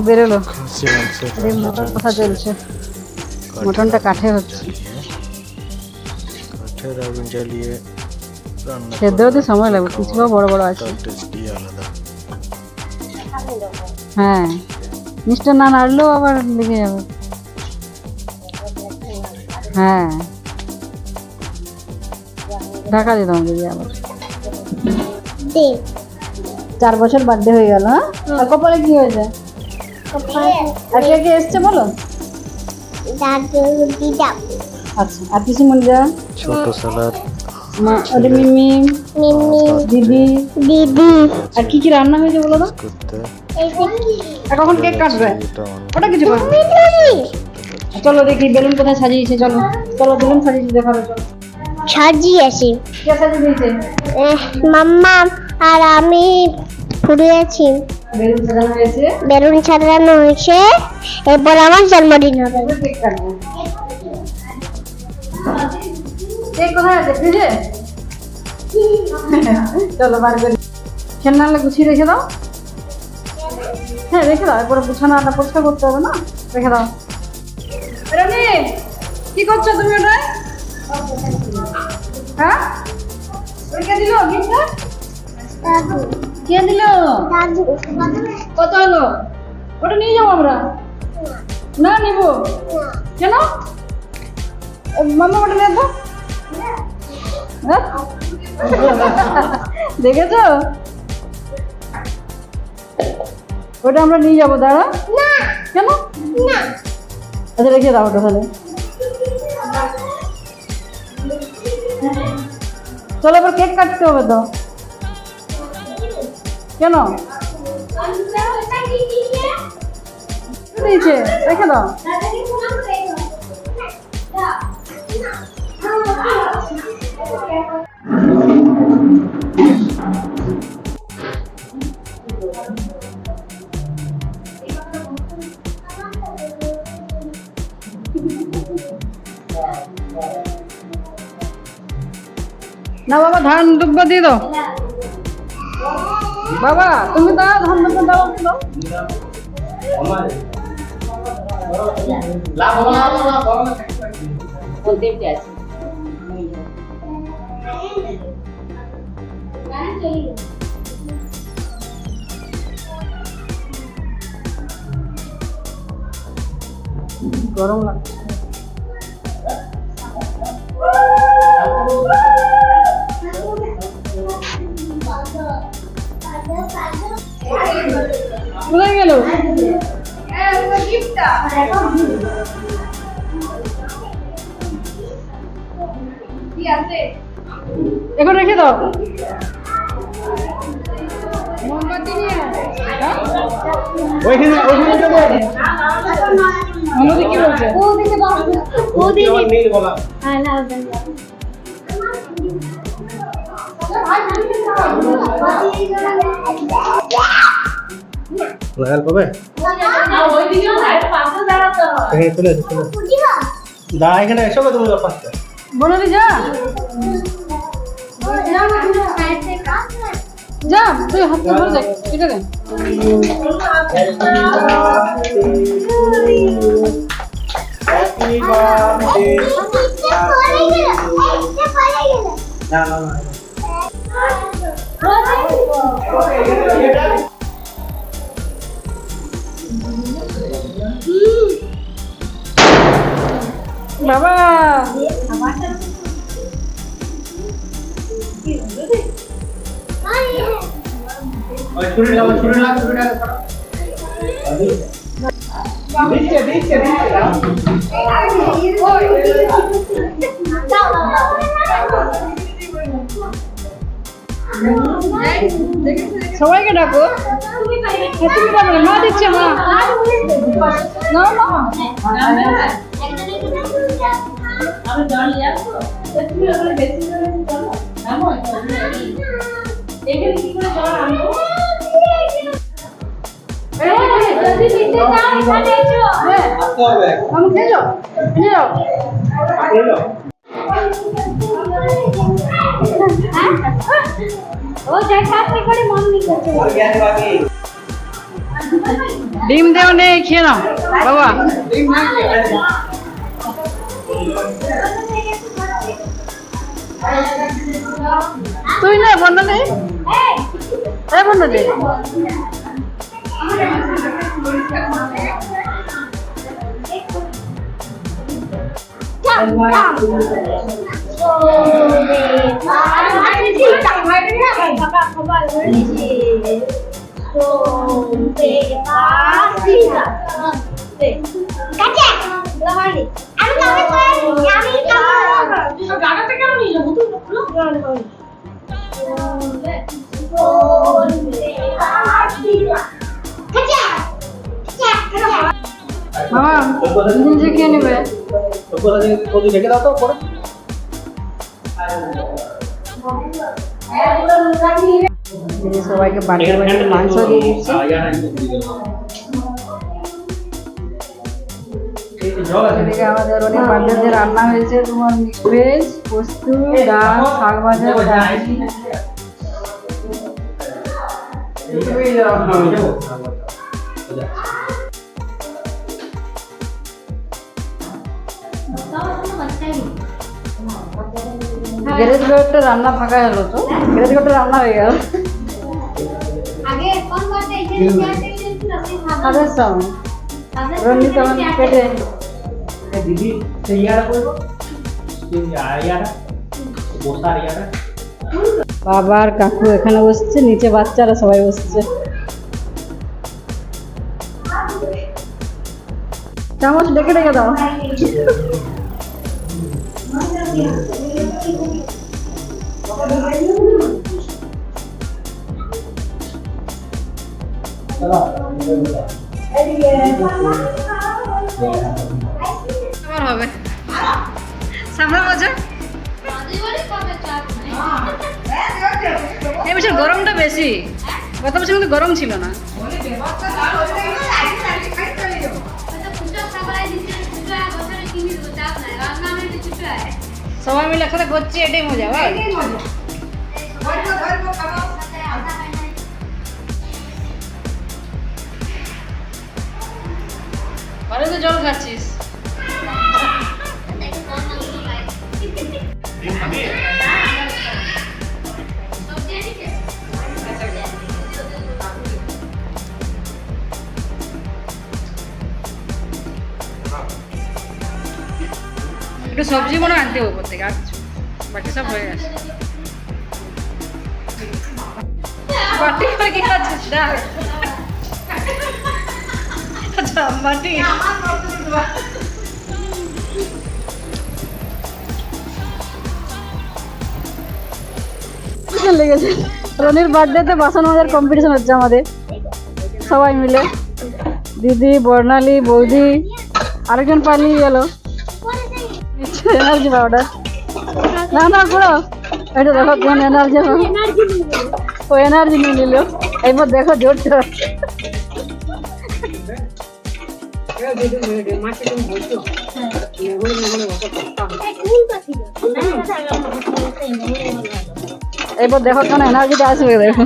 বেরোলো মটন কথা চলছে মটনটা কাঠে হচ্ছে কাঠের আগুন জ্বালিয়ে সেদ্ধ হতে সময় লাগবে কিছুও বড় বড় আছে হ্যাঁ মিষ্টি না নাড়লেও আবার লেগে যাবে হ্যাঁ ঢাকা দিতাম দিদি আবার 4 বছর বার্থডে হয়ে গেল হ্যাঁ আর কপালে কি হয়েছে আর কে কে এসছে বলো আচ্ছা আর কিছু মনে যা ছোট সালাদ ওটা মিমি দিদি আর কি কি রান্না হয়েছে বলো তো আর কখন কেক কাটবে ওটা কিছু চলো দেখি বেলুন কোথায় সাজিয়েছে চলো চলো বেলুন সাজিয়েছে দেখাবে চলো সাজিয়েছি কে সাজিয়ে দিয়েছে মাম্মা আর আমি ফুরিয়েছি বেলুন সাজানো হয়েছে বেলুন সাজানো হয়েছে এরপর আমার জন্মদিন হবে কেক কাটবে কেক কোথায় আছে ফ্রিজে চলো বার করে খেলনাগুলো গুছিয়ে রেখে দাও হ্যাঁ রেখে দাও এরপরে গুছানো আটা পরিষ্কার করতে হবে না রেখে দাও রানী কি করছো তুমি ওটা হ্যাঁ কে দিল গিফটটা কে দিল কত হলো ওটা নিয়ে যাবো আমরা না নিব কেন মামা ওটা নিয়ে দাও দেখেছ ওটা আমরা নিয়ে যাবো দাঁড়া কেন আচ্ছা রেখে দাও ওটা তাহলে চলো এবার কেক কাটতে হবে তো কেন দিয়েছে রেখে দাও না বাবা ধান দুব্বা দিয়ে দাও বাবা তুমি দাও ধান দুব্বা দাও গরম লাগছে কোথায় গেল এখন রেখে দাও মোমবাতি নিয়ে মোমবাতি কি বলছে লাগাল পাবে চলে এসো দাঁড়া এখানে এসো তুমি পাঁচটা বনালি যা যা তুই হাত ধরে দেখ এটা দে হ্যাপি বার্থডে না না না বাবা ছুরি লাগা দিচ্ছে সবাইকে ডাকো তুমি পারবে না মা দিচ্ছে মা না ও যাই কাজ করে মন নি করছে ডিম দেও নেই, খেয়ে নাও বাবা। তুই না বন্ধনে, এই বন্ধনে মামা নিজে খেয়ে নেবে। রেখে দাও তো পরে। সবাইকে বাড়িতে বাড়িতে মাংস দিয়ে দিচ্ছি। এদিকে আমাদের অনেক বার্থডেতে রান্না হয়েছে, তোমার মিক্সড ভেজ, পোস্ত, ডাল, শাক ভাজা, ডাল। গ্যারেজ ঘরটা রান্না ফাঁকা হলো, তো গ্যারেজ ঘরটা রান্না হয়ে গেল। আদের সঙ্গে রনি তখন পেটে দিদি সেই ইয়াটা করবো, ইয়াটা বসার ইয়াটা। বাবা আর কাকু এখানে বসছে, নিচে বাচ্চারা সবাই বসছে। চামচ ডেকে ডেকে দাও। তোমার হবে সামনে বছর, এই বছর গরমটা বেশি, গত বছর কিন্তু গরম ছিল না। সবাই মিলে একসাথে করছি, এটাই মজা। ঘরে তো জল খাচ্ছিস। একটু সবজি মনে আনতে হবে উপর থেকে, আর কিছু বাকি সব হয়ে গেছে। বাটি করে কি খাচ্ছিস? ডাল। আচ্ছা বাটি। লেগেছে রনির বার্থডেতে বাসন মাজার কম্পিটিশন হচ্ছে আমাদের, সবাই মিলে। দিদি, বর্ণালী, বৌদি, আরেকজন পালিয়ে গেল। এনার্জি পাউডার না না পুরো এটা দেখো কোন এনার্জি, ও এনার্জি নিয়ে নিল। এবার দেখো জোরছে। এবার দেখো কেন এনার্জিটা আসবে, দেখো।